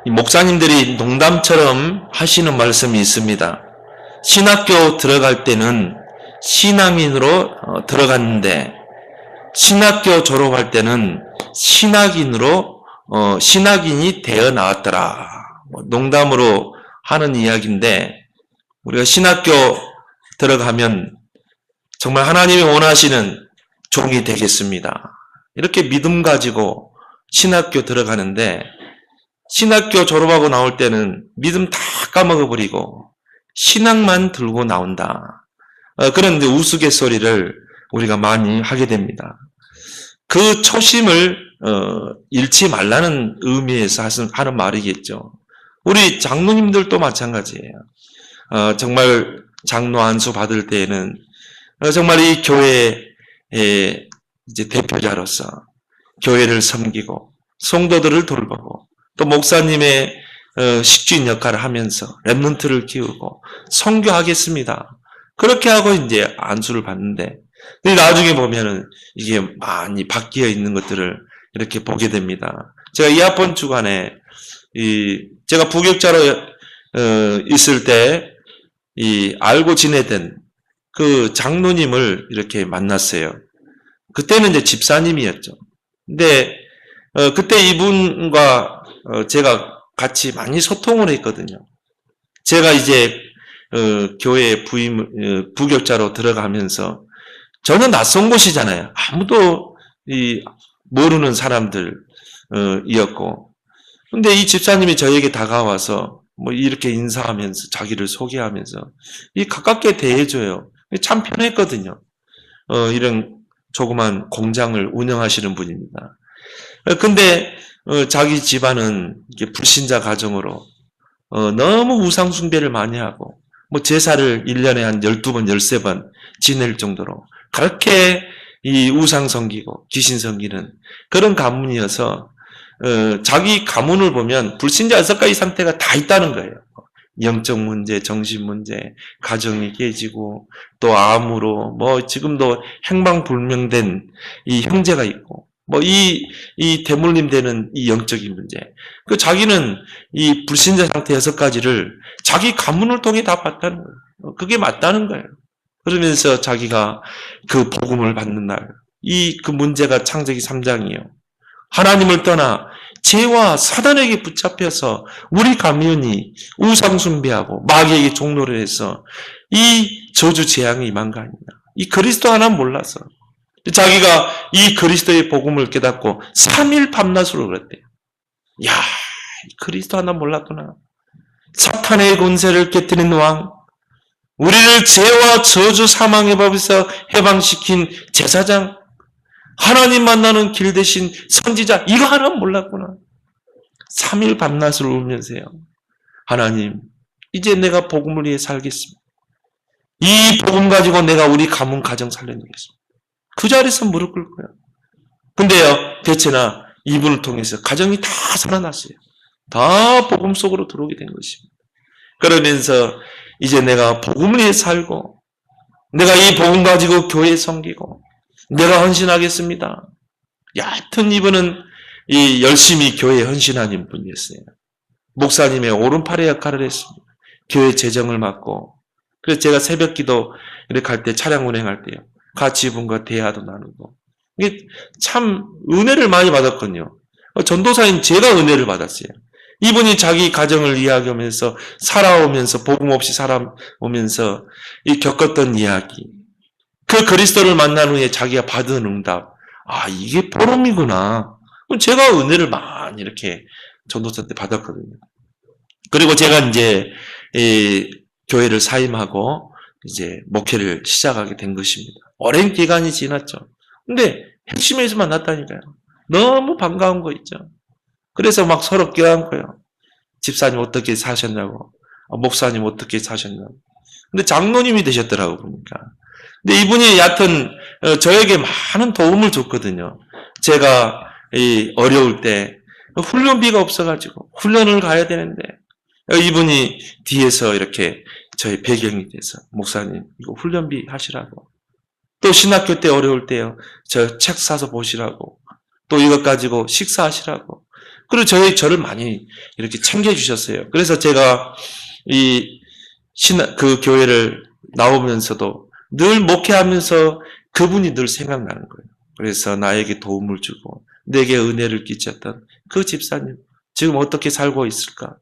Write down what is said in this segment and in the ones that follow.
이 목사님들이 농담처럼 하시는 말씀이 있습니다. 신학교 들어갈 때는 신앙인으로 들어갔는데 신학교 졸업할 때는 신학인이 되어 나왔더라. 농담으로 하는 이야기인데 우리가 신학교 들어가면 정말 하나님이 원하시는 종이 되겠습니다. 이렇게 믿음 가지고 신학교 들어가는데 신학교 졸업하고 나올 때는 믿음 다 까먹어버리고 신앙만 들고 나온다. 그런 우스갯소리를 우리가 많이 하게 됩니다. 그 초심을 잃지 말라는 의미에서 하는 말이겠죠. 우리 장로님들도 마찬가지예요. 정말 장로 안수 받을 때에는 정말 이 교회의 이제 대표자로서 교회를 섬기고 성도들을 돌보고 또 목사님의 식주인 역할을 하면서 렘넌트를 키우고 선교하겠습니다. 그렇게 하고 이제 안수를 받는데 나중에 보면은 이게 많이 바뀌어 있는 것들을 이렇게 보게 됩니다. 제가 이학번 주간에 제가 부교육자로 있을 때 알고 지내던 그 장로님을 이렇게 만났어요. 그때는 이제 집사님이었죠. 근데 그때 이분과 제가 같이 많이 소통을 했거든요. 제가 이제 교회 부교육자로 들어가면서 저는 낯선 곳이잖아요. 아무도 모르는 사람들이었고, 근데 이 집사님이 저에게 다가와서 뭐 이렇게 인사하면서 자기를 소개하면서 가깝게 대해줘요. 참 편했거든요. 이런 조그만 공장을 운영하시는 분입니다. 근데 자기 집안은 이게 불신자 가정으로 너무 우상 숭배를 많이 하고 뭐 제사를 1년에 한 12번, 13번 지낼 정도로 그렇게 이 우상 섬기고 귀신 섬기는 그런 가문이어서 자기 가문을 보면 불신자 6가지 상태가 다 있다는 거예요. 영적 문제, 정신 문제, 가정이 깨지고 또 암으로 뭐 지금도 행방불명된 이 형제가 있고 뭐 이 대물림 되는 이 영적인 문제. 그 자기는 이 불신자 상태 6가지를 자기 가문을 통해 다 봤다는 거예요. 그게 맞다는 거예요. 그러면서 자기가 그 복음을 받는 날, 그 문제가 창세기 3장이에요. 하나님을 떠나 죄와 사단에게 붙잡혀서 우리 가문이 우상 숭배하고 마귀에게 종노를 해서 이 저주 재앙이 임한 거 아니냐. 이 그리스도 하나 몰라서 자기가 이 그리스도의 복음을 깨닫고 3일 밤낮으로 그랬대요. 야, 그리스도 하나 몰랐구나. 사탄의 권세를 깨뜨린 왕, 우리를 죄와 저주 사망의 법에서 해방시킨 제사장, 하나님 만나는 길 대신 선지자, 이거 하나 몰랐구나. 3일 밤낮을 울면서요. 하나님, 이제 내가 복음을 위해 살겠습니다. 이 복음 가지고 내가 우리 가문 가정 살려내겠습니다. 그 자리에서 무릎 꿇고요. 근데요, 대체나 이분을 통해서 가정이 다 살아났어요. 다 복음 속으로 들어오게 된 것입니다. 그러면서 이제 내가 복음을 위해 살고 내가 이 복음 가지고 교회 섬기고 내가 헌신하겠습니다. 얕은 이분은 열심히 교회에 헌신하는 분이었어요. 목사님의 오른팔의 역할을 했습니다. 교회 재정을 맡고 그래서 제가 새벽 기도 이렇게 갈 때 차량 운행할 때요. 같이 이분과 대화도 나누고 이게 참 은혜를 많이 받았거든요. 전도사인 제가 은혜를 받았어요. 이분이 자기 가정을 이야기하면서 살아오면서 복음 없이 살아오면서 겪었던 이야기, 그 그리스도를 만난 후에 자기가 받은 응답, 이게 보름이구나. 제가 은혜를 많이 이렇게 전도사 때 받았거든요. 그리고 제가 이제 교회를 사임하고 이제 목회를 시작하게 된 것입니다. 오랜 기간이 지났죠. 근데 핵심에서 만났다니까요. 너무 반가운 거 있죠. 그래서 막 서로 껴안고요. 집사님 어떻게 사셨냐고, 목사님 어떻게 사셨냐고. 근데 장로님이 되셨더라고 보니까. 근데 이분이 여하튼 저에게 많은 도움을 줬거든요. 제가 어려울 때 훈련비가 없어가지고 훈련을 가야 되는데 이분이 뒤에서 이렇게 저의 배경이 돼서 목사님 이거 훈련비 하시라고. 또 신학교 때 어려울 때요. 저 책 사서 보시라고. 또 이것 가지고 식사하시라고. 그리고 저를 많이 이렇게 챙겨주셨어요. 그래서 제가 그 교회를 나오면서도 늘 목회하면서 그분이 늘 생각나는 거예요. 그래서 나에게 도움을 주고 내게 은혜를 끼쳤던 그 집사님 지금 어떻게 살고 있을까?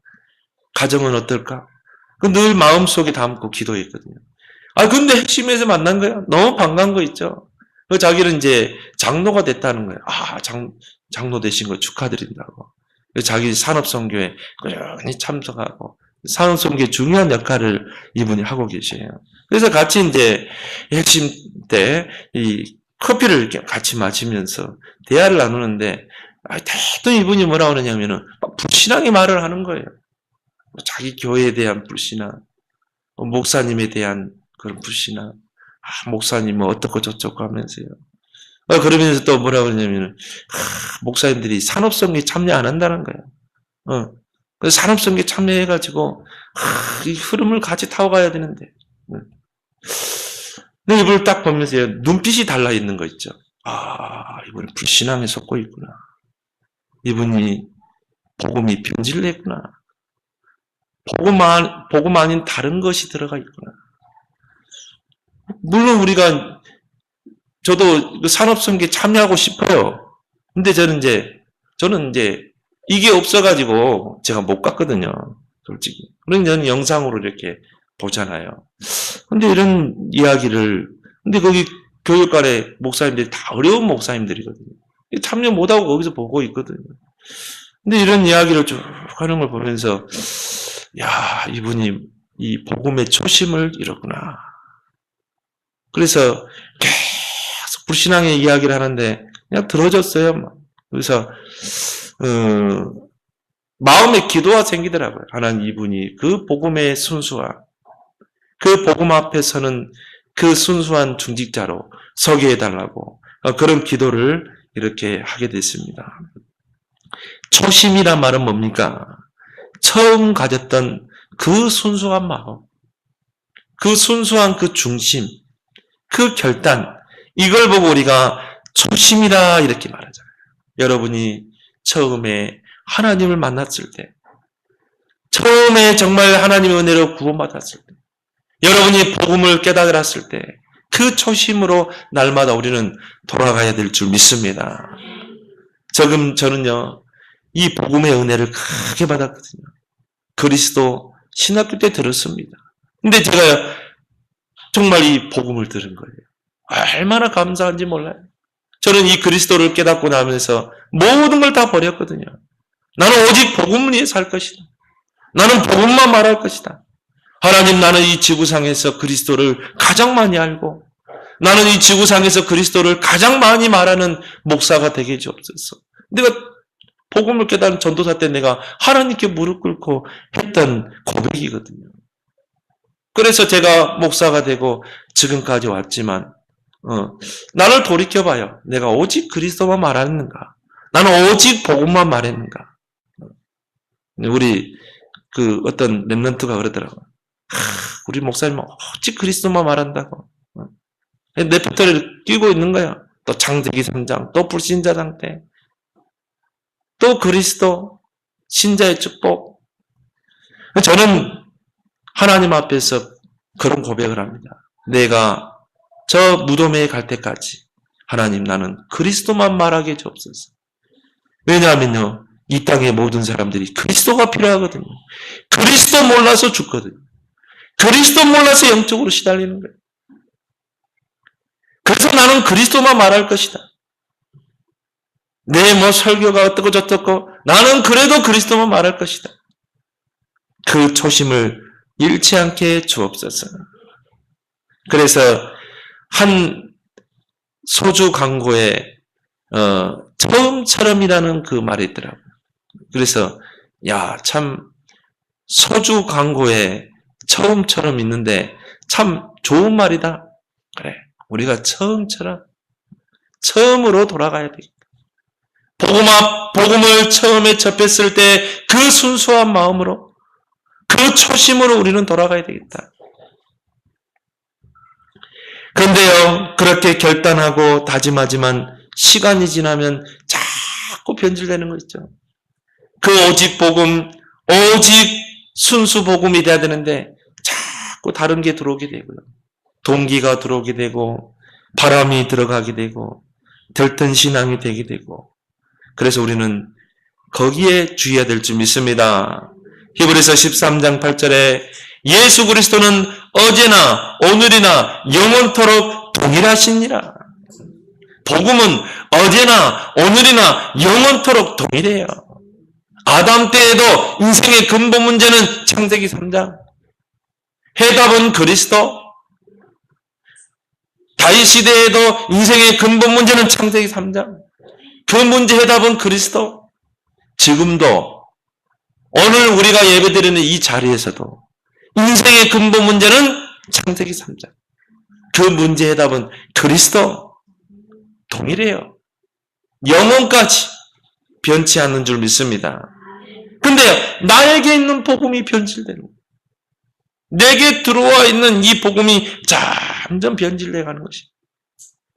가정은 어떨까? 늘 마음속에 담고 기도했거든요. 근데 핵심에서 만난 거예요. 너무 반가운 거 있죠. 자기는 이제 장로가 됐다는 거예요. 장로 되신 거 축하드린다고. 자기 산업선교에 꾸준히 참석하고 산업선교의 중요한 역할을 이분이 하고 계세요. 그래서 같이 이제 핵심 때 이 커피를 이렇게 같이 마시면서 대화를 나누는데 대부분 이분이 뭐라 그러냐면은 불신앙의 말을 하는 거예요. 자기 교회에 대한 불신앙, 목사님에 대한 그런 불신앙, 목사님은 어떻고 저쩌고 하면서요. 그러면서 또 뭐라 그러냐면은 목사님들이 산업선교에 참여 안 한다는 거예요. 그래서 산업선교에 참여해가지고 이 흐름을 같이 타고 가야 되는데. 근데 이분을 딱 보면서 눈빛이 달라 있는 거 있죠. 이분은 불신앙에 속고 있구나. 이분이 복음이 변질됐구나. 복음 아닌 다른 것이 들어가 있구나. 물론 저도 산업선교에 참여하고 싶어요. 근데 저는 이제 이게 없어가지고 제가 못 갔거든요. 솔직히. 그러니 저는 영상으로 이렇게 보잖아요. 근데 이런 이야기를, 근데 거기 교육관에 목사님들이 다 어려운 목사님들이거든요. 참여 못하고 거기서 보고 있거든요. 근데 이런 이야기를 쭉 하는 걸 보면서, 이분이 이 복음의 초심을 잃었구나. 그래서 계속 불신앙의 이야기를 하는데 그냥 들어줬어요. 그래서 마음에 기도가 생기더라고요. 하나님, 이분이 그 복음의 순수와 그 복음 앞에서는 그 순수한 중직자로 서게 해달라고 그런 기도를 이렇게 하게 됐습니다. 초심이란 말은 뭡니까? 처음 가졌던 그 순수한 마음, 그 순수한 그 중심, 그 결단, 이걸 보고 우리가 초심이라 이렇게 말하잖아요. 여러분이 처음에 하나님을 만났을 때, 처음에 정말 하나님의 은혜로 구원받았을 때, 여러분이 복음을 깨달았을 때, 그 초심으로 날마다 우리는 돌아가야 될 줄 믿습니다. 저는요, 이 복음의 은혜를 크게 받았거든요. 그리스도 신학교 때 들었습니다. 근데 제가 정말 이 복음을 들은 거예요. 얼마나 감사한지 몰라요. 저는 이 그리스도를 깨닫고 나면서 모든 걸 다 버렸거든요. 나는 오직 복음을 위해 살 것이다. 나는 복음만 말할 것이다. 하나님, 나는 이 지구상에서 그리스도를 가장 많이 알고 나는 이 지구상에서 그리스도를 가장 많이 말하는 목사가 되게 주옵소서. 내가 복음을 깨달은 전도사 때 내가 하나님께 무릎 꿇고 했던 고백이거든요. 그래서 제가 목사가 되고 지금까지 왔지만 나를 돌이켜봐요. 내가 오직 그리스도만 말했는가? 나는 오직 복음만 말했는가? 우리 어떤 렘넌트가 그러더라고요. 우리 목사님은 오직 그리스도만 말한다고. 레퍼토리를 끼고 있는 거야. 또 창세기 3장, 또 불신자장 때, 또 그리스도, 신자의 축복. 저는 하나님 앞에서 그런 고백을 합니다. 내가 저 무덤에 갈 때까지 하나님, 나는 그리스도만 말하게 주옵소서. 왜냐하면요, 이 땅의 모든 사람들이 그리스도가 필요하거든요. 그리스도 몰라서 죽거든요. 그리스도 몰라서 영적으로 시달리는 거예요. 그래서 나는 그리스도만 말할 것이다. 내 설교가 어떻고 저떻고 나는 그래도 그리스도만 말할 것이다. 그 초심을 잃지 않게 주옵소서. 그래서 한 소주 광고에 처음처럼이라는 그 말이 있더라고요. 그래서 참 소주 광고에 처음처럼 있는데 참 좋은 말이다. 그래, 우리가 처음으로 돌아가야 되겠다. 복음을 처음에 접했을 때 그 순수한 마음으로, 그 초심으로 우리는 돌아가야 되겠다. 그런데요, 그렇게 결단하고 다짐하지만 시간이 지나면 자꾸 변질되는 거 있죠. 그 오직 복음, 오직 순수 복음이 돼야 되는데 자꾸 다른 게 들어오게 되고요. 동기가 들어오게 되고 바람이 들어가게 되고 들뜬 신앙이 되게 되고, 그래서 우리는 거기에 주의해야 될 줄 믿습니다. 히브리서 13장 8절에 예수 그리스도는 어제나 오늘이나 영원토록 동일하시니라. 복음은 어제나 오늘이나 영원토록 동일해요. 아담 때에도 인생의 근본 문제는 창세기 3장. 해답은 그리스도. 다윗 시대에도 인생의 근본 문제는 창세기 3장. 그 문제 해답은 그리스도. 지금도 오늘 우리가 예배드리는 이 자리에서도 인생의 근본 문제는 창세기 3장. 그 문제 해답은 그리스도. 동일해요. 영원까지 변치 않는 줄 믿습니다. 근데 나에게 있는 복음이 변질되는 거예요. 내게 들어와 있는 이 복음이 점점 변질되어 가는 것이.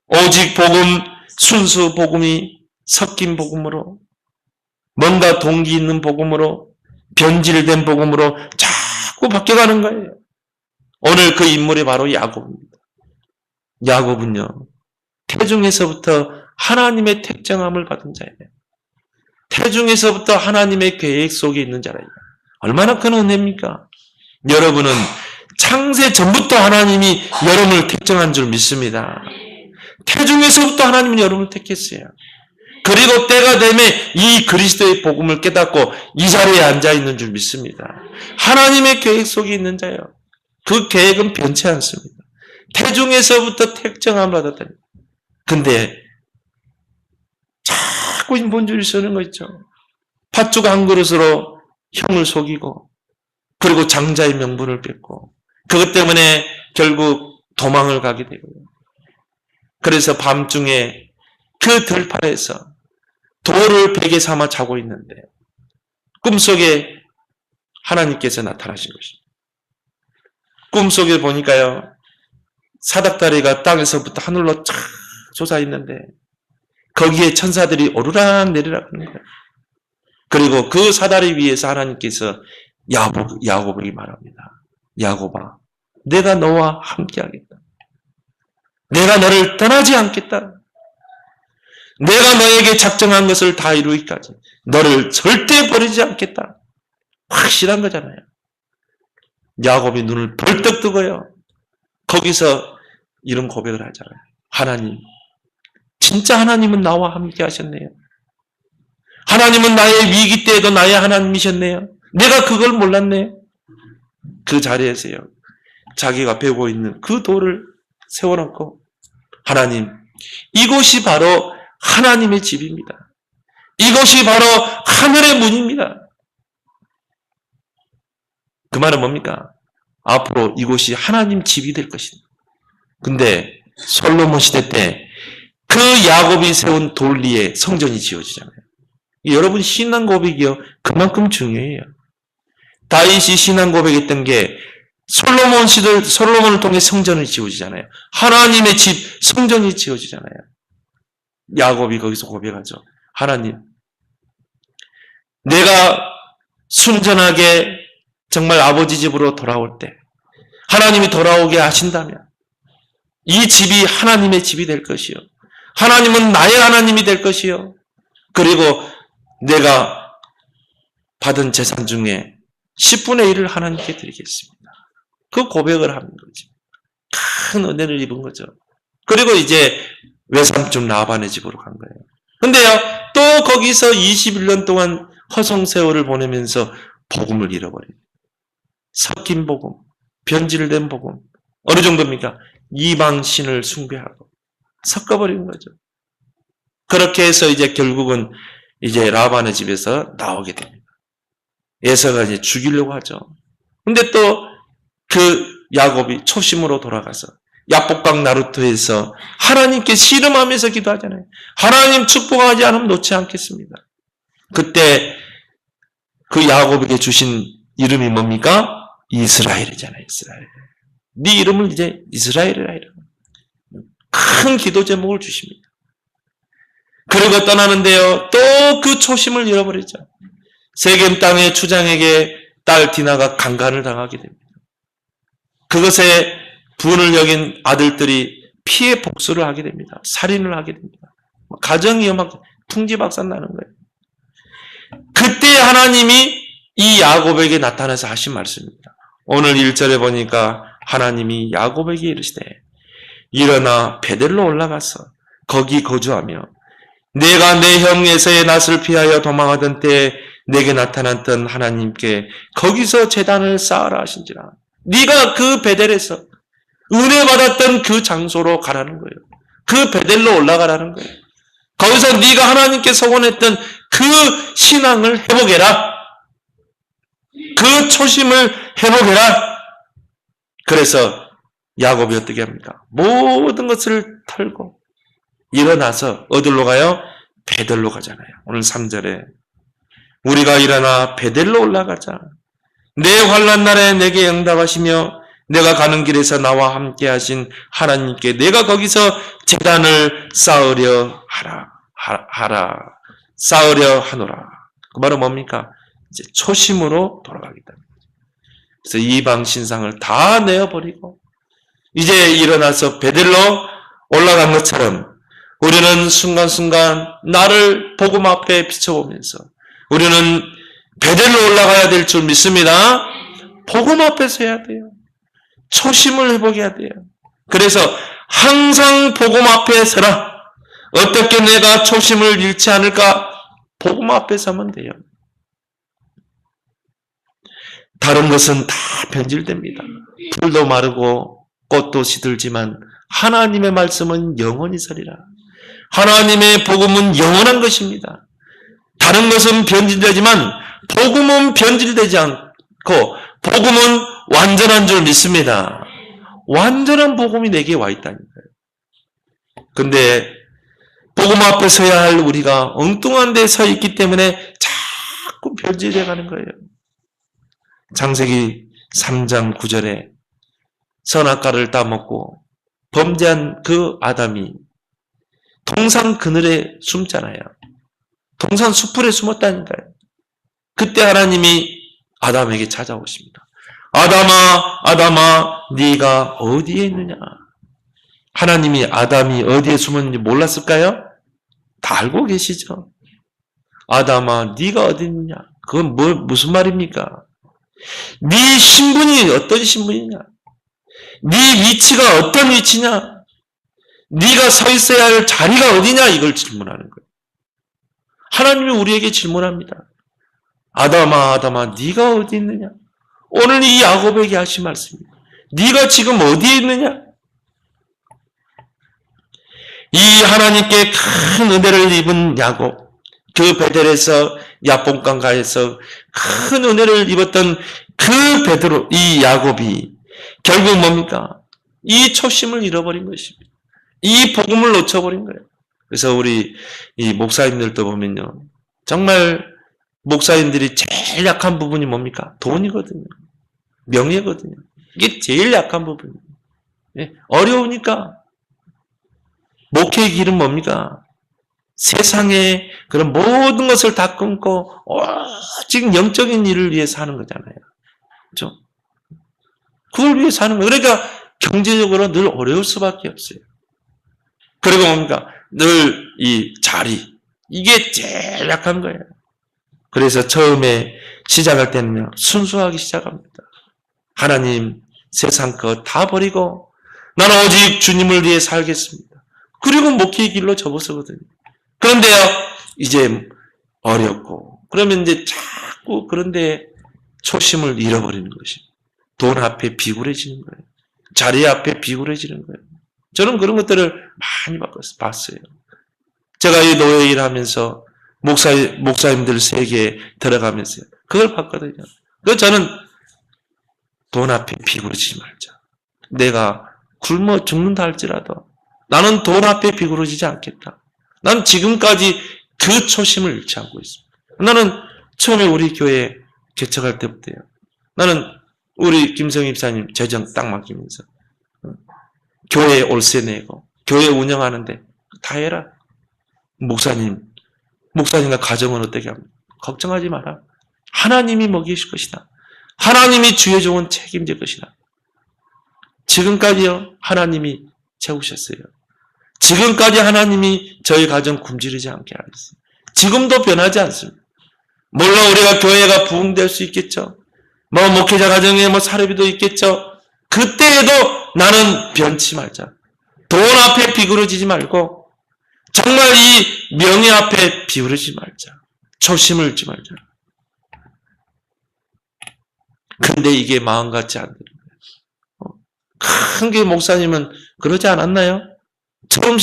오직 복음, 순수 복음이 섞인 복음으로, 뭔가 동기 있는 복음으로, 변질된 복음으로 자꾸 바뀌어가는 거예요. 오늘 그 인물이 바로 야곱입니다. 야곱은요, 태중에서부터 하나님의 택정함을 받은 자예요. 태중에서부터 하나님의 계획 속에 있는 자라요. 얼마나 큰 은혜입니까? 여러분은 창세 전부터 하나님이 여러분을 택정한 줄 믿습니다. 태중에서부터 하나님은 여러분을 택했어요. 그리고 때가 되면 이 그리스도의 복음을 깨닫고 이 자리에 앉아 있는 줄 믿습니다. 하나님의 계획 속에 있는 자예요. 그 계획은 변치 않습니다. 태중에서부터 택정함을 받았다니. 근데 자꾸 인본주의를 쓰는 거 있죠. 팥죽 한 그릇으로 형을 속이고, 그리고 장자의 명분을 뺏고, 그것 때문에 결국 도망을 가게 되고요. 그래서 밤중에 그 들판에서 돌을 베개 삼아 자고 있는데 꿈속에 하나님께서 나타나신 것입니다. 꿈속에 보니까요, 사닥다리가 땅에서부터 하늘로 쫙 솟아 있는데 거기에 천사들이 오르락 내리락 하는 거예요. 그리고 그 사다리 위에서 하나님께서 야곱에게 말합니다. 야곱아, 내가 너와 함께하겠다. 내가 너를 떠나지 않겠다. 내가 너에게 작정한 것을 다 이루기까지 너를 절대 버리지 않겠다. 확실한 거잖아요. 야곱이 눈을 벌떡 뜨고요, 거기서 이런 고백을 하잖아요. 하나님, 진짜 하나님은 나와 함께 하셨네요. 하나님은 나의 위기 때에도 나의 하나님이셨네요. 내가 그걸 몰랐네. 그 자리에서요, 자기가 배우고 있는 그 돌을 세워놓고, 하나님, 이곳이 바로 하나님의 집입니다. 이것이 바로 하늘의 문입니다. 그 말은 뭡니까? 앞으로 이곳이 하나님 집이 될 것입니다. 근데 솔로몬 시대 때 그 야곱이 세운 돌 위에 성전이 지어지잖아요. 여러분, 신앙 고백이요, 그만큼 중요해요. 다윗이 신앙 고백했던 게 솔로몬을 통해 성전이 지어지잖아요. 하나님의 집, 성전이 지어지잖아요. 야곱이 거기서 고백하죠. 하나님, 내가 순전하게 정말 아버지 집으로 돌아올 때 하나님이 돌아오게 하신다면 이 집이 하나님의 집이 될 것이요, 하나님은 나의 하나님이 될 것이요, 그리고 내가 받은 재산 중에 10분의 1을 하나님께 드리겠습니다. 그 고백을 하는 거죠. 큰 은혜를 입은 거죠. 그리고 이제 외삼촌 라반의 집으로 간 거예요. 근데요, 또 거기서 21년 동안 허송세월을 보내면서 복음을 잃어버려요. 섞인 복음, 변질된 복음. 어느 정도입니까? 이방신을 숭배하고 섞어버리는 거죠. 그렇게 해서 이제 결국은 이제 라반의 집에서 나오게 됩니다. 에서가 이제 죽이려고 하죠. 근데 또 그 야곱이 초심으로 돌아가서 야복강 나루토에서 하나님께 씨름하면서 기도하잖아요. 하나님 축복하지 않으면 놓지 않겠습니다. 그때 그 야곱에게 주신 이름이 뭡니까? 이스라엘이잖아요. 이스라엘. 네 이름을 이제 이스라엘이라 이래요. 큰 기도 제목을 주십니다. 그리고 떠나는데요, 또 그 초심을 잃어버리죠. 세겜 땅의 추장에게 딸 디나가 강간을 당하게 됩니다. 그것에 분을 여긴 아들들이 피해 복수를 하게 됩니다. 살인을 하게 됩니다. 가정이 막 풍지박산 나는 거예요. 그때 하나님이 이 야곱에게 나타나서 하신 말씀입니다. 오늘 1절에 보니까 하나님이 야곱에게 이르시되 일어나 베델로 올라가서 거기 거주하며 내가 내 형 에서의 낯을 피하여 도망하던 때에 내게 나타났던 하나님께 거기서 제단을 쌓으라 하신지라. 네가 그 베델에서 은혜 받았던 그 장소로 가라는 거예요. 그 베델로 올라가라는 거예요. 거기서 네가 하나님께 서원했던 그 신앙을 회복해라. 그 초심을 회복해라. 그래서 야곱이 어떻게 합니까? 모든 것을 털고 일어나서 어디로 가요? 베델로 가잖아요. 오늘 3절에 우리가 일어나 베델로 올라가자. 내 환난 날에 내게 응답하시며 내가 가는 길에서 나와 함께 하신 하나님께 내가 거기서 제단을 쌓으려 쌓으려 하노라. 그 말은 뭡니까? 이제 초심으로 돌아가겠다. 그래서 이방 신상을 다 내어버리고 이제 일어나서 베델로 올라간 것처럼 우리는 순간순간 나를 복음 앞에 비춰보면서 우리는 베델로 올라가야 될 줄 믿습니다. 복음 앞에 서야 돼요. 초심을 회복해야 돼요. 그래서 항상 복음 앞에 서라. 어떻게 내가 초심을 잃지 않을까? 복음 앞에 서면 돼요. 다른 것은 다 변질됩니다. 풀도 마르고 꽃도 시들지만 하나님의 말씀은 영원히 서리라. 하나님의 복음은 영원한 것입니다. 다른 것은 변질되지만 복음은 변질되지 않고 복음은 완전한 줄 믿습니다. 완전한 복음이 내게 와 있다는 거예요. 근데 복음 앞에 서야 할 우리가 엉뚱한 데 서 있기 때문에 자꾸 변질돼 가는 거예요. 창세기 3장 9절에 선악과를 따먹고 범죄한 그 아담이 동산 그늘에 숨잖아요. 동산 수풀에 숨었다니까요. 그때 하나님이 아담에게 찾아오십니다. 아담아, 아담아, 네가 어디에 있느냐? 하나님이 아담이 어디에 숨었는지 몰랐을까요? 다 알고 계시죠? 아담아, 네가 어디 있느냐? 그건 무슨 말입니까? 네 신분이 어떤 신분이냐? 네 위치가 어떤 위치냐? 네가 서 있어야 할 자리가 어디냐? 이걸 질문하는 거예요. 하나님이 우리에게 질문합니다. 아담아, 아담아, 네가 어디 있느냐? 오늘 이 야곱에게 하신 말씀입니다. 네가 지금 어디에 있느냐? 이 하나님께 큰 은혜를 입은 야곱, 그 베델에서 야복강가에서 큰 은혜를 입었던 그 베드로, 이 야곱이 결국 뭡니까? 이 초심을 잃어버린 것입니다. 이 복음을 놓쳐버린 거예요. 그래서 우리 이 목사님들도 보면요, 정말 목사님들이 제일 약한 부분이 뭡니까? 돈이거든요. 명예거든요. 이게 제일 약한 부분이에요. 어려우니까 목회의 길은 뭡니까? 세상에 그런 모든 것을 다 끊고 오직 영적인 일을 위해서 하는 거잖아요. 그렇죠? 그걸 위해서 하는 거예요. 그러니까 경제적으로 늘 어려울 수밖에 없어요. 그리고 뭡니까? 늘 이 자리, 이게 제일 약한 거예요. 그래서 처음에 시작할 때는 순수하게 시작합니다. 하나님, 세상 것 다 버리고 나는 오직 주님을 위해 살겠습니다. 그리고 목회의 길로 접어서거든요. 그런데요, 이제 어렵고 그러면 이제 자꾸 그런데 초심을 잃어버리는 것입니다. 돈 앞에 비굴해지는 거예요. 자리 앞에 비굴해지는 거예요. 저는 그런 것들을 많이 봤어요. 제가 이 노예 일하면서 목사님들 세계에 들어가면서 그걸 봤거든요. 그래서 저는 돈 앞에 비굴해지지 말자. 내가 굶어 죽는다 할지라도 나는 돈 앞에 비굴해지지 않겠다. 난 지금까지 그 초심을 잃지 않고 있습니다. 나는 처음에 우리 교회 개척할 때부터요. 나는 우리 김성희 집사님 재정 딱 맡기면서 교회 월세 내고 교회 운영하는데 다 해라. 목사님과 가정은 어떻게 합니까? 걱정하지 마라. 하나님이 먹이실 것이다. 하나님이 주의 종은 책임질 것이다. 지금까지요, 하나님이 채우셨어요. 지금까지 하나님이 저희 가정 굶주리지 않게 하셨어요. 지금도 변하지 않습니다. 물론 우리가 교회가 부흥될 수 있겠죠. 목회자 가정에 사례비도 있겠죠. 그때에도 나는 변치 말자. 돈 앞에 비그러지지 말고 정말 이 명예 앞에 비그러지지 말자. 초심을 잃지 말자. 근데 이게 마음 같지 않는 거예요. 큰 교회 목사님은 그러지 않았나요? 처음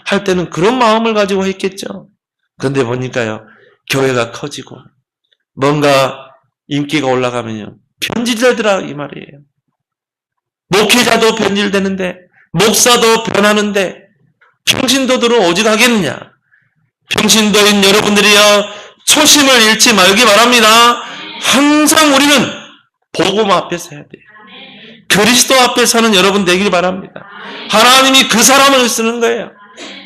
할 때는 그런 마음을 가지고 했겠죠. 근데 보니까요, 교회가 커지고 뭔가 인기가 올라가면요, 변질되더라 이 말이에요. 목회자도 변질되는데, 목사도 변하는데 평신도들은 오직 하겠느냐? 평신도인 여러분들이요, 초심을 잃지 말기 바랍니다. 항상 우리는 복음 앞에 서야 돼요. 그리스도 앞에 서는 여러분 되길 바랍니다. 하나님이 그 사람을 쓰는 거예요.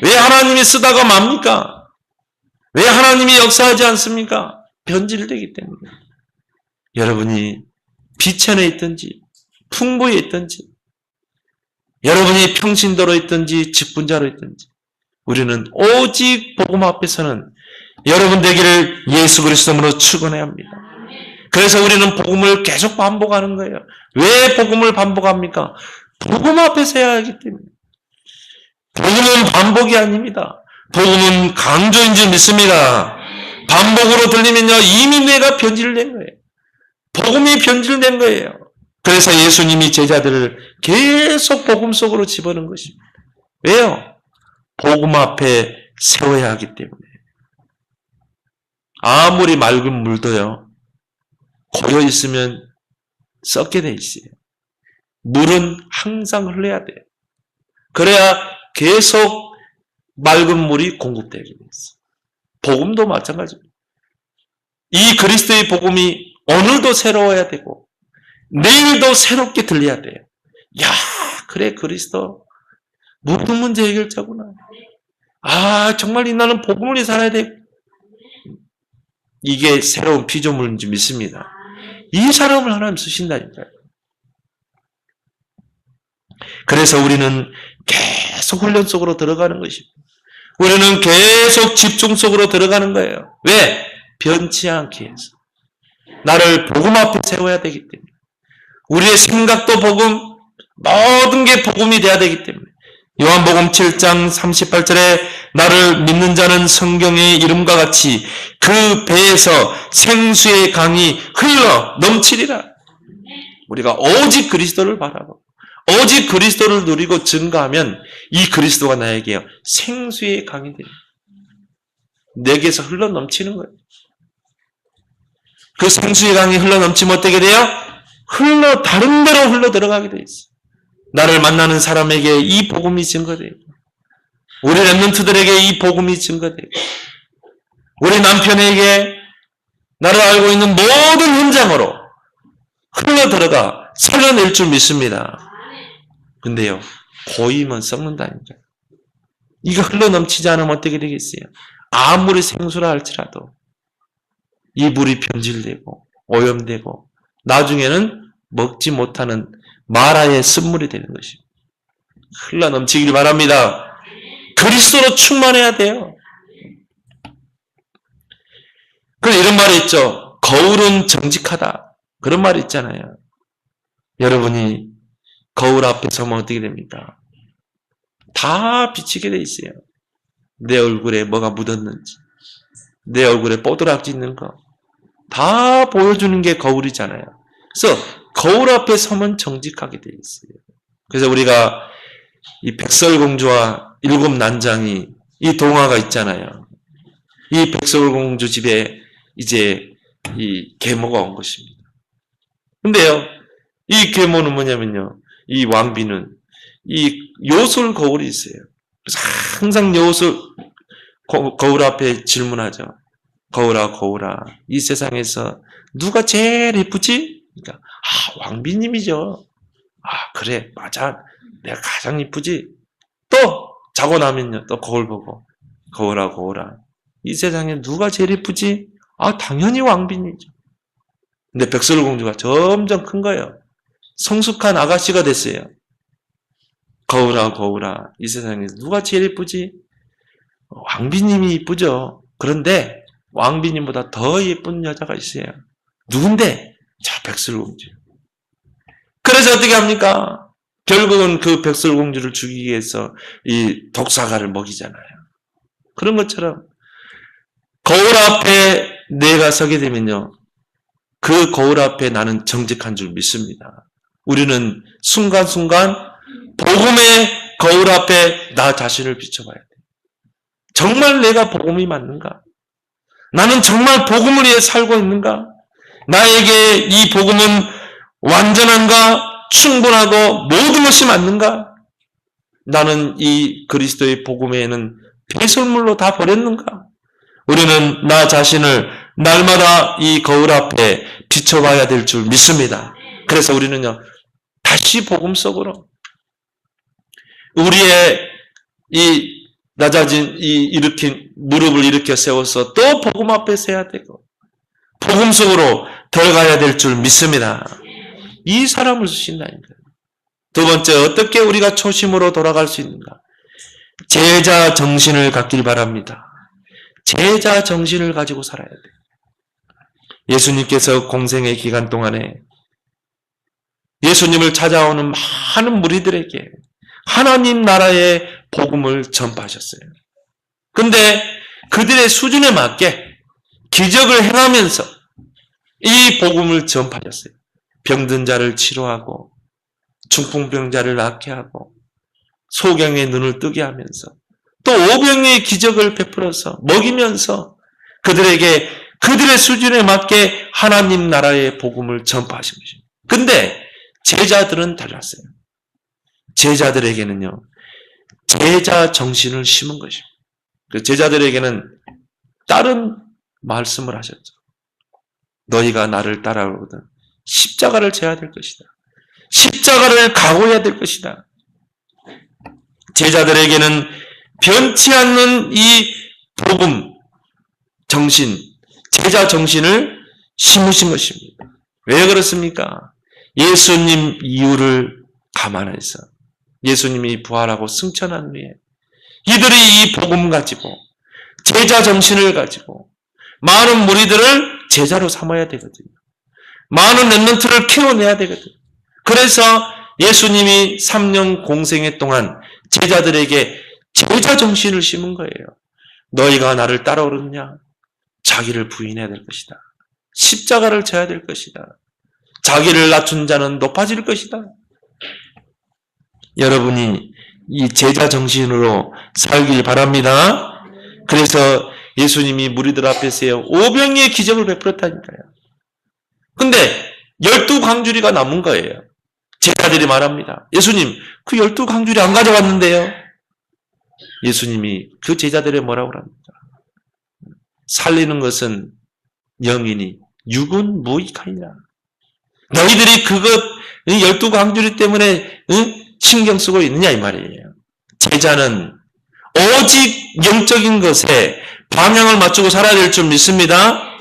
왜 하나님이 쓰다가 맙니까? 왜 하나님이 역사하지 않습니까? 변질되기 때문에. 여러분이 비천에 있든지 풍부에 있든지, 여러분이 평신도로 있든지 직분자로 있든지, 우리는 오직 복음 앞에서는 여러분 되기를 예수 그리스도로 축원해야 합니다. 그래서 우리는 복음을 계속 반복하는 거예요. 왜 복음을 반복합니까? 복음 앞에서 해야 하기 때문에. 복음은 반복이 아닙니다. 복음은 강조인 줄 믿습니다. 반복으로 들리면요, 이미 내가 변질된 거예요. 복음이 변질된 거예요. 그래서 예수님이 제자들을 계속 복음 속으로 집어넣은 것입니다. 왜요? 복음 앞에 세워야 하기 때문에. 아무리 맑은 물도요, 고여 있으면 썩게 돼 있어요. 물은 항상 흘러야 돼요. 그래야 계속 맑은 물이 공급되게 돼 있어요. 복음도 마찬가지입니다. 이 그리스도의 복음이 오늘도 새로워야 되고 내일도 새롭게 들려야 돼요. 야, 그래, 그리스도 모든 문제 해결자구나. 아, 정말 나는 복음을 살아야 돼. 이게 새로운 피조물인 줄 믿습니다. 이 사람을 하나님 쓰신다니까요. 그래서 우리는 계속 훈련 속으로 들어가는 것입니다. 우리는 계속 집중 속으로 들어가는 거예요. 왜? 변치 않게 해서. 나를 복음 앞에 세워야 되기 때문에. 우리의 생각도 복음, 모든 게 복음이 돼야 되기 때문에. 요한복음 7장 38절에 나를 믿는 자는 성경의 이름과 같이 그 배에서 생수의 강이 흘러 넘치리라. 우리가 오직 그리스도를 바라고 오직 그리스도를 누리고 증거하면 이 그리스도가 나에게 생수의 강이 됩니다. 내게서 흘러 넘치는 거예요. 그 생수의 강이 흘러 넘치면 어떻게 돼요? 다른 데로 흘러 들어가게 돼 있어요. 나를 만나는 사람에게 이 복음이 증거되고, 우리 렘넌트들에게 이 복음이 증거되고, 우리 남편에게 나를 알고 있는 모든 현장으로 흘러 들어가 살려낼 줄 믿습니다. 근데요, 보이면 썩는다니까요. 이거 흘러 넘치지 않으면 어떻게 되겠어요? 아무리 생수라 할지라도 이 물이 변질되고 오염되고 나중에는 먹지 못하는 마라의 쓴물이 되는 것입니다. 흘러 넘치길 바랍니다. 그리스도로 충만해야 돼요. 그래서 이런 말이 있죠. 거울은 정직하다. 그런 말이 있잖아요. 여러분이 거울 앞에 서면 어떻게 됩니까? 다 비치게 돼 있어요. 내 얼굴에 뭐가 묻었는지, 내 얼굴에 뽀드락지 있는 거 다 보여주는 게 거울이잖아요. 그래서 거울 앞에 서면 정직하게 돼 있어요. 그래서 우리가 이 백설공주와 일곱 난장이 이 동화가 있잖아요. 이 백설공주 집에 이제 이 계모가 온 것입니다. 근데요, 이 계모는 뭐냐면요, 이 왕비는 이 요술 거울이 있어요. 그래서 항상 요술 거울 앞에 질문하죠. 거울아, 거울아, 이 세상에서 누가 제일 예쁘지? 그러니까 왕비님이죠. 그래, 맞아, 내가 가장 예쁘지. 또 자고 나면요, 또 거울 보고, 거울아, 거울아, 이 세상에 누가 제일 예쁘지? 당연히 왕비님이죠. 근데 백설공주가 점점 큰 거예요. 성숙한 아가씨가 됐어요. 거울아 거울아 이 세상에서 누가 제일 예쁘지? 왕비님이 이쁘죠. 그런데 왕비님보다 더 예쁜 여자가 있어요. 누군데? 자, 백설공주. 그래서 어떻게 합니까? 결국은 그 백설공주를 죽이기 위해서 이 독사가를 먹이잖아요. 그런 것처럼 거울 앞에 내가 서게 되면요, 그 거울 앞에 나는 정직한 줄 믿습니다. 우리는 순간순간 복음의 거울 앞에 나 자신을 비춰봐야 돼. 정말 내가 복음이 맞는가? 나는 정말 복음을 위해 살고 있는가? 나에게 이 복음은 완전한가? 충분하고 모든 것이 맞는가? 나는 이 그리스도의 복음에는 배설물로 다 버렸는가? 우리는 나 자신을 날마다 이 거울 앞에 비춰봐야 될 줄 믿습니다. 그래서 우리는요, 다시 복음 속으로 우리의 이 낮아진 이 일으킨 무릎을 일으켜 세워서 또 복음 앞에 서야 되고 복음 속으로 들어가야 될 줄 믿습니다. 이 사람을 쓰신다니까요. 두 번째, 어떻게 우리가 초심으로 돌아갈 수 있는가? 제자 정신을 갖길 바랍니다. 제자 정신을 가지고 살아야 돼요. 예수님께서 공생의 기간 동안에 예수님을 찾아오는 많은 무리들에게 하나님 나라의 복음을 전파하셨어요. 근데 그들의 수준에 맞게 기적을 행하면서 이 복음을 전파하셨어요. 병든 자를 치료하고 중풍병자를 낫게 하고 소경의 눈을 뜨게 하면서 또 오병이의 기적을 베풀어서 먹이면서 그들에게 그들의 수준에 맞게 하나님 나라의 복음을 전파하신 것입니다. 근데 제자들은 달랐어요. 제자들에게는요, 제자 정신을 심은 것입니다. 제자들에게는 다른 말씀을 하셨죠. 너희가 나를 따라오거든 십자가를 져야 될 것이다. 십자가를 각오해야 될 것이다. 제자들에게는 변치 않는 이 복음 정신, 제자 정신을 심으신 것입니다. 왜 그렇습니까? 예수님 이유를 감안해서 예수님이 부활하고 승천한 후에 이들이 이 복음 가지고 제자 정신을 가지고 많은 무리들을 제자로 삼아야 되거든요. 많은 렘넌트를 키워내야 되거든요. 그래서 예수님이 3년 공생애 동안 제자들에게 제자 정신을 심은 거예요. 너희가 나를 따라오느냐? 자기를 부인해야 될 것이다. 십자가를 져야 될 것이다. 자기를 낮춘 자는 높아질 것이다. 여러분이 이 제자 정신으로 살길 바랍니다. 그래서 예수님이 무리들 앞에 세워 오병이의 기적을 베풀었다니까요. 근데 12광주리가 남은 거예요. 제자들이 말합니다. 예수님, 그 12광주리 안 가져갔는데요. 예수님이 그 제자들의 뭐라고 합니까? 살리는 것은 영이니 육은 무익하니라. 너희들이 그것 12광주리 때문에 신경 쓰고 있느냐 이 말이에요. 제자는 오직 영적인 것에 방향을 맞추고 살아야 될 줄 믿습니다.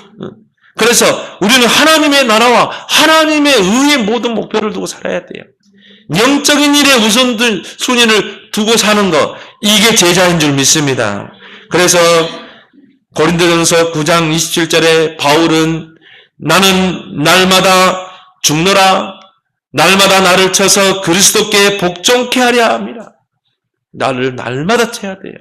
그래서 우리는 하나님의 나라와 하나님의 의의 모든 목표를 두고 살아야 돼요. 영적인 일에 순위를 두고 사는 것, 이게 제자인 줄 믿습니다. 그래서 고린도전서 9장 27절에 바울은 나는 날마다 죽노라, 날마다 나를 쳐서 그리스도께 복종케 하려 합니다. 나를 날마다 쳐야 돼요.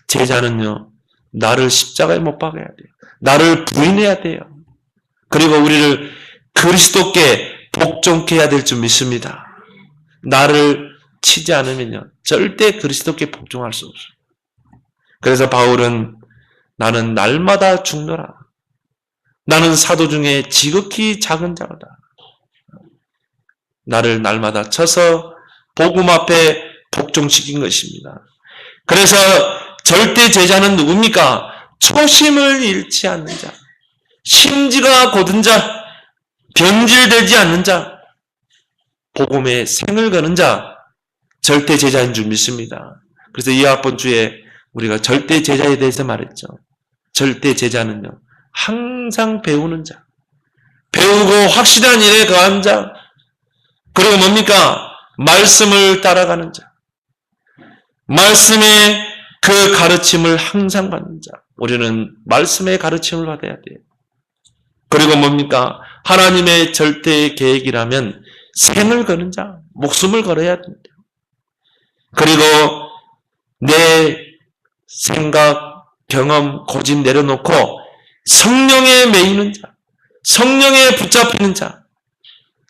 제자는요, 나를 십자가에 못 박아야 돼요. 나를 부인해야 돼요. 그리고 우리를 그리스도께 복종케 해야 될 줄 믿습니다. 나를 치지 않으면요, 절대 그리스도께 복종할 수 없어요. 그래서 바울은 나는 날마다 죽노라. 나는 사도 중에 지극히 작은 자로다. 나를 날마다 쳐서 복음 앞에 복종시킨 것입니다. 그래서 절대 제자는 누굽니까? 초심을 잃지 않는 자, 심지가 곧은 자, 변질되지 않는 자, 복음에 생을 거는 자, 절대 제자인 줄 믿습니다. 그래서 이번 주에 우리가 절대 제자에 대해서 말했죠. 절대 제자는요, 항상 배우는 자, 배우고 확실한 일에 거한 자, 그리고 뭡니까? 말씀을 따라가는 자, 말씀의 그 가르침을 항상 받는 자. 우리는 말씀의 가르침을 받아야 돼요. 그리고 뭡니까? 하나님의 절대 계획이라면 생을 거는 자, 목숨을 걸어야 됩니다. 그리고 내 생각, 경험, 고집 내려놓고 성령에 매이는 자, 성령에 붙잡히는 자,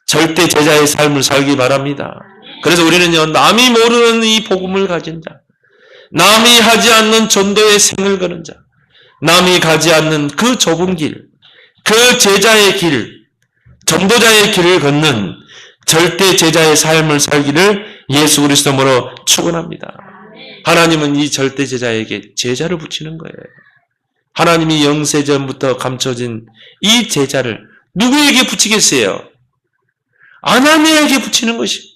절대 제자의 삶을 살기 바랍니다. 그래서 우리는요, 남이 모르는 이 복음을 가진 자, 남이 하지 않는 전도의 생을 거는 자, 남이 가지 않는 그 좁은 길, 그 제자의 길, 전도자의 길을 걷는 절대 제자의 삶을 살기를 예수 그리스도로 축원합니다. 하나님은 이 절대 제자에게 제자를 붙이는 거예요. 하나님이 영세전부터 감춰진 이 제자를 누구에게 붙이겠어요? 아나니아에게 붙이는 것입니다.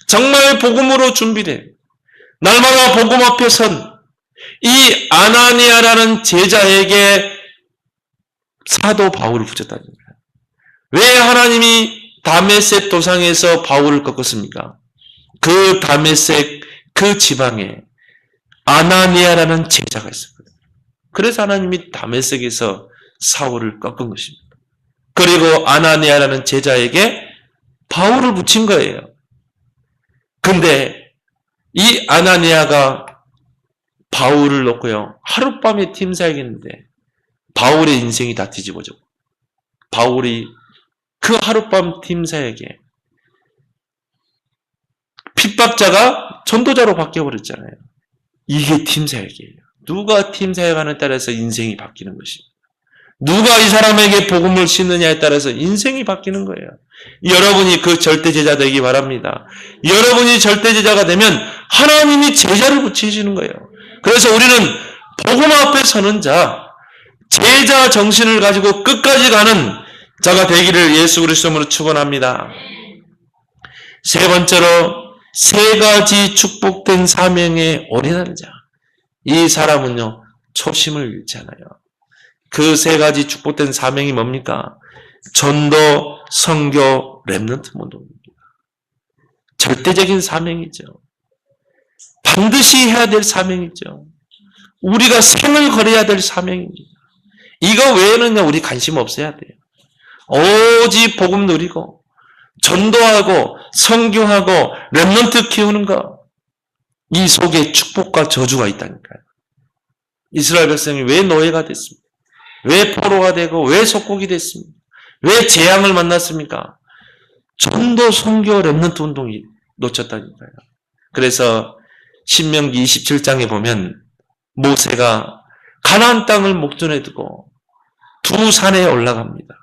정말 복음으로 준비된 날마다 복음 앞에 선 이 아나니아라는 제자에게 사도 바울을 붙였다는 거예요. 왜 하나님이 다메섹 도상에서 바울을 꺾었습니까? 그 다메섹 그 지방에 아나니아라는 제자가 있었거든요. 그래서 하나님이 다메섹에서 사울을 꺾은 것입니다. 그리고 아나니아라는 제자에게 바울을 붙인 거예요. 근데 이 아나니아가 바울을 놓고요, 하룻밤에 팀사야겠는데 바울의 인생이 다 뒤집어져. 바울이 그 하룻밤 팀사에게 핍박자가 전도자로 바뀌어버렸잖아요. 이게 팀사역이에요. 누가 팀사역하는 따라서 인생이 바뀌는 것입니다. 누가 이 사람에게 복음을 심느냐에 따라서 인생이 바뀌는 거예요. 여러분이 그 절대 제자 되기 바랍니다. 여러분이 절대 제자가 되면 하나님이 제자를 붙이시는 거예요. 그래서 우리는 복음 앞에 서는 자, 제자 정신을 가지고 끝까지 가는 자가 되기를 예수 그리스도로 축원합니다. 세 번째로 세 가지 축복된 사명에 올인하는 자. 이 사람은요, 초심을 잃지 않아요. 그 세 가지 축복된 사명이 뭡니까? 전도, 선교, 렘넌트 운동입니다. 절대적인 사명이죠. 반드시 해야 될 사명이죠. 우리가 생을 걸어야 될 사명입니다. 이거 외에는요, 우리 관심 없어야 돼요. 오직 복음 누리고 전도하고 선교하고 렘넌트 키우는 거, 이 속에 축복과 저주가 있다니까요. 이스라엘 백성이 왜 노예가 됐습니까? 왜 포로가 되고 왜 속국이 됐습니까? 왜 재앙을 만났습니까? 전도, 선교, 렘넌트 운동이 놓쳤다니까요. 그래서 신명기 27장에 보면 모세가 가나안 땅을 목전에 두고 두 산에 올라갑니다.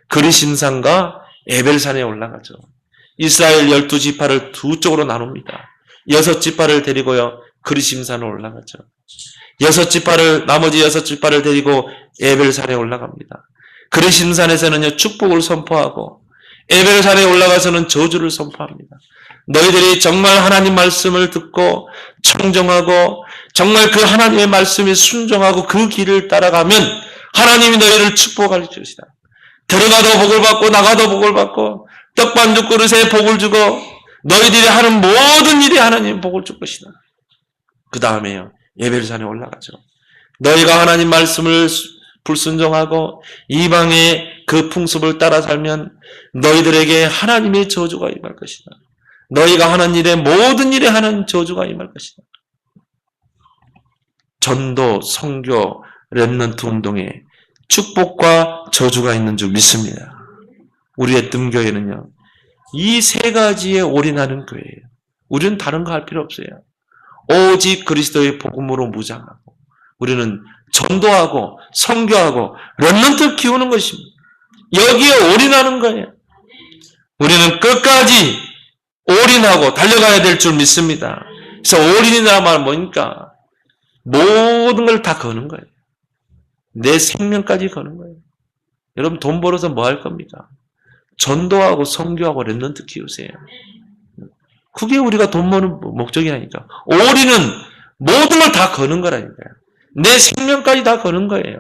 그리심산과 에벨산에 올라가죠. 이스라엘 12지파를 두 쪽으로 나눕니다. 6지파를 데리고요, 그리심산에 올라가죠. 나머지 6지파를 데리고 에벨산에 올라갑니다. 그리심산에서는요, 축복을 선포하고, 에벨산에 올라가서는 저주를 선포합니다. 너희들이 정말 하나님 말씀을 듣고, 청정하고, 정말 그 하나님의 말씀에 순종하고 그 길을 따라가면, 하나님이 너희를 축복할 것이다. 들어가도 복을 받고 나가도 복을 받고 떡반죽 그릇에 복을 주고 너희들이 하는 모든 일에 하나님 복을 줄 것이다. 그 다음에요, 에벨산에 올라가죠. 너희가 하나님 말씀을 불순종하고 이방의 그 풍습을 따라 살면 너희들에게 하나님의 저주가 임할 것이다. 너희가 하는 일에 모든 일에 하는 저주가 임할 것이다. 전도, 선교, 렘넌트 운동에 축복과 저주가 있는 줄 믿습니다. 우리의 뜸교회는요, 이 세 가지에 올인하는 교회예요. 우리는 다른 거 할 필요 없어요. 오직 그리스도의 복음으로 무장하고 우리는 전도하고 선교하고 렘넌트 키우는 것입니다. 여기에 올인하는 거예요. 우리는 끝까지 올인하고 달려가야 될 줄 믿습니다. 그래서 올인이란 말은 뭐니까? 모든 걸 다 거는 거예요. 내 생명까지 거는 거예요. 여러분 돈 벌어서 뭐 할 겁니까? 전도하고 선교하고 렘넌트 키우세요. 그게 우리가 돈 버는 목적이라니까. 올인은 모든 걸 다 거는 거라니까요. 내 생명까지 다 거는 거예요.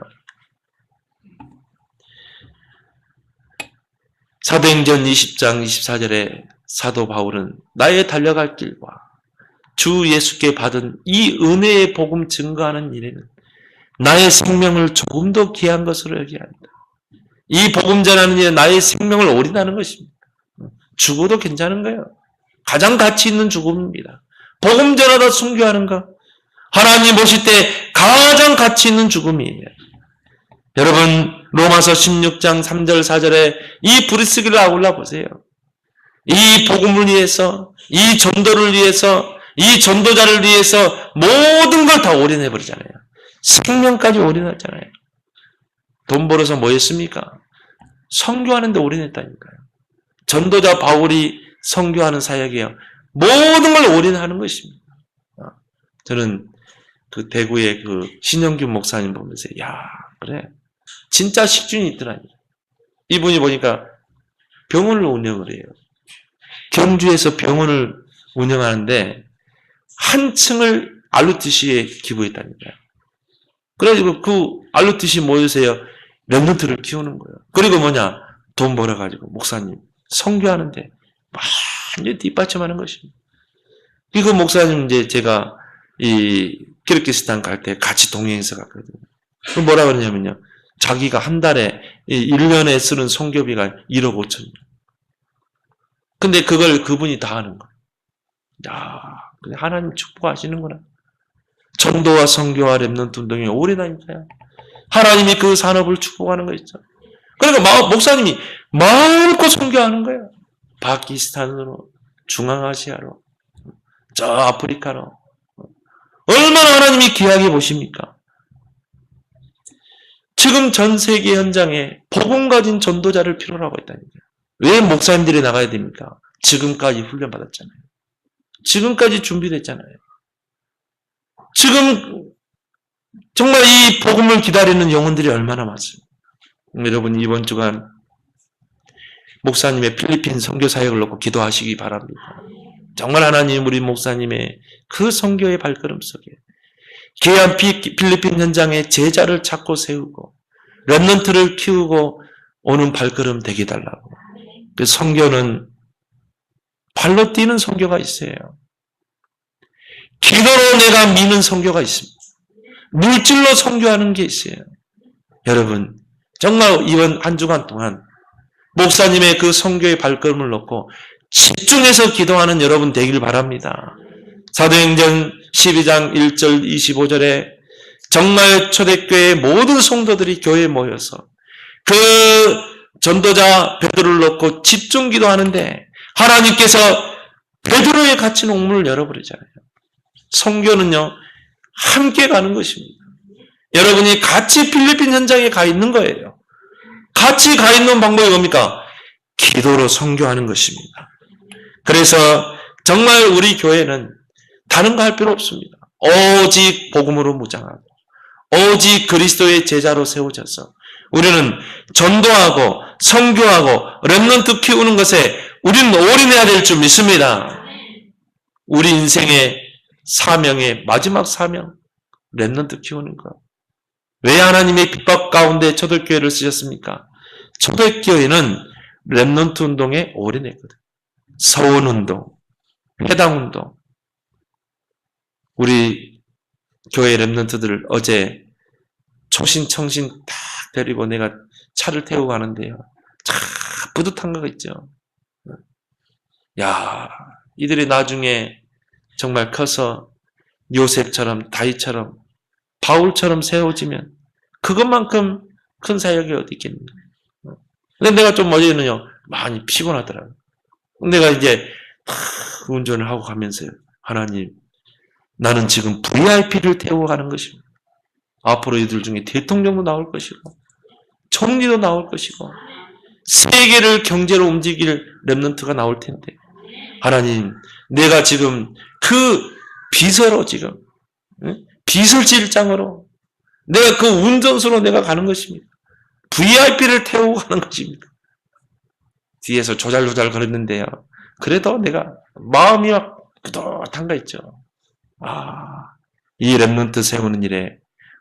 사도행전 20장 24절에 사도 바울은 나의 달려갈 길과 주 예수께 받은 이 은혜의 복음 증거하는 일에는 나의 생명을 조금 더 귀한 것으로 여겨야 한다. 이 복음 전하는 일에 나의 생명을 올인하는 것입니다. 죽어도 괜찮은 거예요. 가장 가치 있는 죽음입니다. 복음 전하다 순교하는 것, 하나님 보실 때 가장 가치 있는 죽음이에요. 여러분 로마서 16장 3절 4절에 이 브리스기를 아울러 보세요. 이 복음을 위해서, 이 전도를 위해서, 이 전도자를 위해서 모든 걸 다 올인해버리잖아요. 생명까지 올인했잖아요. 돈 벌어서 뭐 했습니까? 선교하는 데 올인했다니까요. 전도자 바울이 선교하는 사역이에요. 모든 걸 올인하는 것입니다. 저는 그 대구의 그 신영균 목사님 보면서 야 그래 진짜 식준이 있더라니. 이분이 보니까 병원을 운영을 해요. 경주에서 병원을 운영하는데 한 층을 ROTC에 기부했다니까요. 그래가지고 그 ROTC 모여서요 랩런트를 키우는 거예요. 그리고 뭐냐 돈 벌어가지고 목사님 선교하는데 완전히 뒷받침하는 것입니다. 그 목사님 이제 제가 이 키르기스탄 갈 때 같이 동행해서 갔거든요. 그럼 뭐라 그러냐면요. 자기가 한 달에 1년에 쓰는 선교비가 1억 5천이에요. 근데 그걸 그분이 다 하는 거예요. 야, 하나님 축복하시는구나. 전도와 선교와 랩런트 운동이 오래다니까요. 하나님이 그 산업을 축복하는 거 있죠. 그러니까 목사님이 마음껏 선교하는 거예요. 파키스탄으로, 중앙아시아로, 저 아프리카로. 얼마나 하나님이 귀하게 보십니까? 지금 전 세계 현장에 복음 가진 전도자를 필요로 하고 있다니까요. 왜 목사님들이 나가야 됩니까? 지금까지 훈련받았잖아요. 지금까지 준비됐잖아요. 지금 정말 이 복음을 기다리는 영혼들이 얼마나 많습니까? 여러분 이번 주간 목사님의 필리핀 선교 사역을 놓고 기도하시기 바랍니다. 정말 하나님 우리 목사님의 그 선교의 발걸음 속에 귀한 필리핀 현장에 제자를 찾고 세우고 렘넌트를 키우고 오는 발걸음 되게 해달라고. 그 선교는 발로 뛰는 선교가 있어요. 기도로 내가 미는 선교가 있습니다. 물질로 선교하는 게 있어요. 여러분 정말 이번 한 주간 동안 목사님의 그 선교의 발걸음을 놓고 집중해서 기도하는 여러분 되길 바랍니다. 사도행전 12장 1절 25절에 정말 초대교회의 모든 성도들이 교회에 모여서 그 전도자 베드로를 놓고 집중 기도하는데 하나님께서 베드로의 갇힌 옥문을 열어버리잖아요. 선교는요 함께 가는 것입니다. 여러분이 같이 필리핀 현장에 가 있는 거예요. 같이 가 있는 방법이 뭡니까? 기도로 선교하는 것입니다. 그래서 정말 우리 교회는 다른 거 할 필요 없습니다. 오직 복음으로 무장하고 오직 그리스도의 제자로 세워져서 우리는 전도하고 선교하고 렘넌트 키우는 것에 우리는 올인해야 될 줄 믿습니다. 우리 인생의 사명의 마지막 사명 렘넌트 키우는 것. 왜 하나님의 핍박 가운데 초대교회를 쓰셨습니까? 초대교회는 렘넌트 운동에 올인했거든. 서원운동, 해당운동. 우리 교회 렘넌트들 어제 초신청신 딱 데리고 내가 차를 태우고 가는데요. 참 뿌듯한 거 있죠. 야, 이들이 나중에 정말 커서 요셉처럼 다윗처럼 바울처럼 세워지면 그것만큼 큰 사역이 어디 있겠는가. 근데 내가 좀 어제는요 많이 피곤하더라고요. 내가 이제 운전을 하고 가면서요. 하나님 나는 지금 VIP를 태우고 가는 것입니다. 앞으로 이들 중에 대통령도 나올 것이고 총리도 나올 것이고 세계를 경제로 움직일 렘넌트가 나올 텐데 하나님 내가 지금 그 비서로 지금 비서실장으로 내가 그 운전수로 내가 가는 것입니다. VIP를 태우고 가는 것입니다. 뒤에서 조잘조잘 거렸는데요. 그래도 내가 마음이 막 뿌듯한 거 있죠. 이 렘넌트 세우는 일에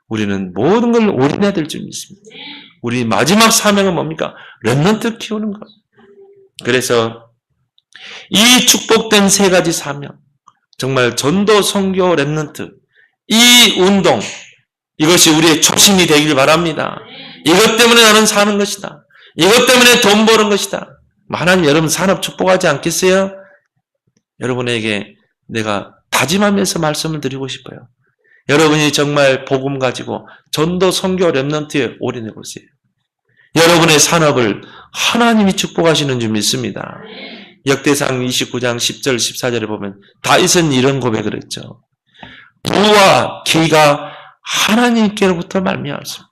우리는 모든 걸 올인해야 될 줄 믿습니다. 우리 마지막 사명은 뭡니까? 렘넌트 키우는 것. 그래서 이 축복된 세 가지 사명, 정말 전도, 선교, 렘넌트, 이 운동, 이것이 우리의 초심이 되길 바랍니다. 이것 때문에 나는 사는 것이다. 이것 때문에 돈 버는 것이다. 하나님 여러분 산업 축복하지 않겠어요? 여러분에게 내가 다짐하면서 말씀을 드리고 싶어요. 여러분이 정말 복음 가지고 전도, 선교, 렘넌트에 올인해 보세요. 여러분의 산업을 하나님이 축복하시는 줄 믿습니다. 역대상 29장 10절 14절에 보면 다윗은 이런 고백을 했죠. 부와 기가 하나님께로부터 말미암습니다.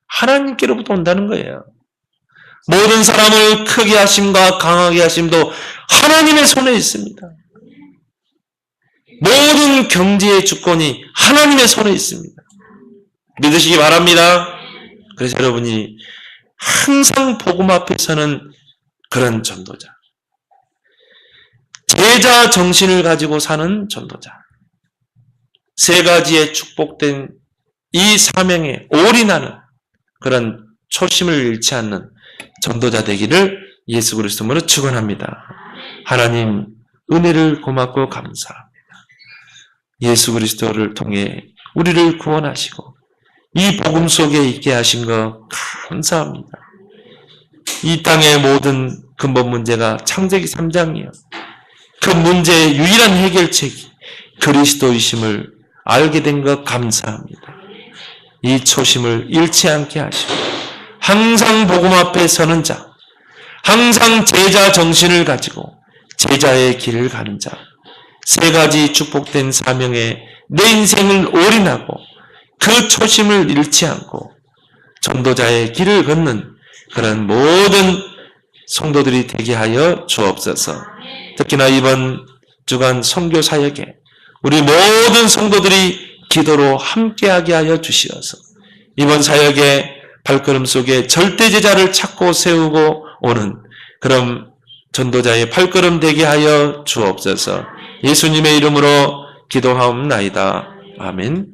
하나님께로부터 온다는 거예요. 모든 사람을 크게 하심과 강하게 하심도 하나님의 손에 있습니다. 모든 경제의 주권이 하나님의 손에 있습니다. 믿으시기 바랍니다. 그래서 여러분이 항상 복음 앞에 서는 그런 전도자, 제자 정신을 가지고 사는 전도자, 세 가지의 축복된 이 사명에 올인하는 그런 초심을 잃지 않는 전도자 되기를 예수 그리스도로 축원합니다. 하나님 은혜를 고맙고 감사합니다. 예수 그리스도를 통해 우리를 구원하시고 이 복음 속에 있게 하신 것 감사합니다. 이 땅의 모든 근본 문제가 창세기 3장이요. 그 문제의 유일한 해결책이 그리스도이심을 알게 된 것 감사합니다. 이 초심을 잃지 않게 하시고 항상 복음 앞에 서는 자, 항상 제자 정신을 가지고 제자의 길을 가는 자, 세 가지 축복된 사명에 내 인생을 올인하고 그 초심을 잃지 않고 전도자의 길을 걷는 그런 모든 성도들이 되게 하여 주옵소서. 특히나 이번 주간 선교 사역에 우리 모든 성도들이 기도로 함께하게 하여 주시어서 이번 사역의 발걸음 속에 절대 제자를 찾고 세우고 오는 그런 전도자의 발걸음 되게 하여 주옵소서. 예수님의 이름으로 기도하옵나이다. 아멘.